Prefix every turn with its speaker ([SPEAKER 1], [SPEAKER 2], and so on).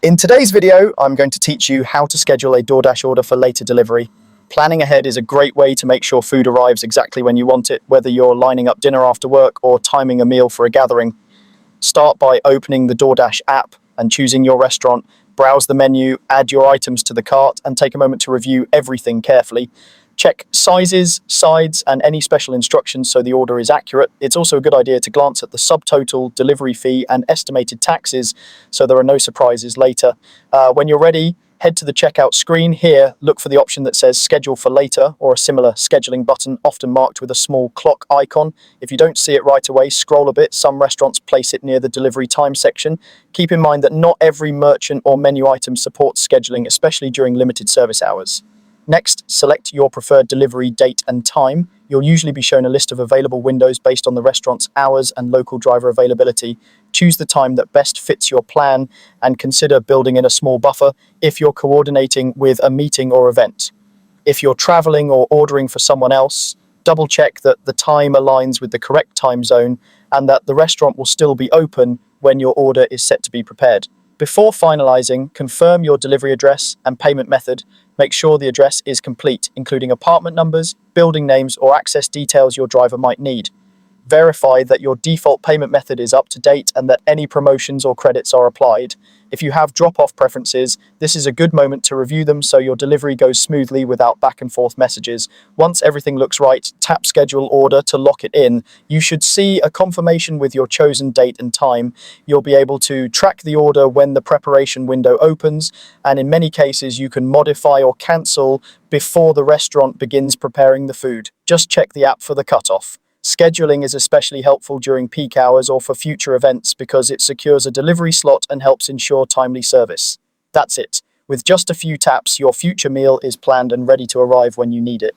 [SPEAKER 1] In today's video, I'm going to teach you how to schedule a Doordash order for later delivery. Planning ahead is a great way to make sure food arrives exactly when you want it, whether you're lining up dinner after work or timing a meal for a gathering. Start by opening the Doordash app and choosing your restaurant. Browse the menu, add your items to the cart, and take a moment to review everything carefully. Check sizes, sides, and any special instructions so the order is accurate. It's also a good idea to glance at the subtotal, delivery fee, and estimated taxes so there are no surprises later. When you're ready, head to the checkout screen. Here, look for the option that says Schedule for Later or a similar scheduling button, often marked with a small clock icon. If you don't see it right away, scroll a bit. Some restaurants place it near the delivery time section. Keep in mind that not every merchant or menu item supports scheduling, especially during limited service hours. Next, select your preferred delivery date and time. You'll usually be shown a list of available windows based on the restaurant's hours and local driver availability. Choose the time that best fits your plan and consider building in a small buffer if you're coordinating with a meeting or event. If you're traveling or ordering for someone else, double check that the time aligns with the correct time zone and that the restaurant will still be open when your order is set to be prepared. Before finalizing, confirm your delivery address and payment method. Make sure the address is complete, including apartment numbers, building names, or access details your driver might need. Verify that your default payment method is up to date and that any promotions or credits are applied. If you have drop-off preferences, this is a good moment to review them so your delivery goes smoothly without back and forth messages. Once everything looks right, tap Schedule Order to lock it in. You should see a confirmation with your chosen date and time. You'll be able to track the order when the preparation window opens, and in many cases you can modify or cancel before the restaurant begins preparing the food. Just check the app for the cutoff. Scheduling is especially helpful during peak hours or for future events because it secures a delivery slot and helps ensure timely service. That's it. With just a few taps, your future meal is planned and ready to arrive when you need it.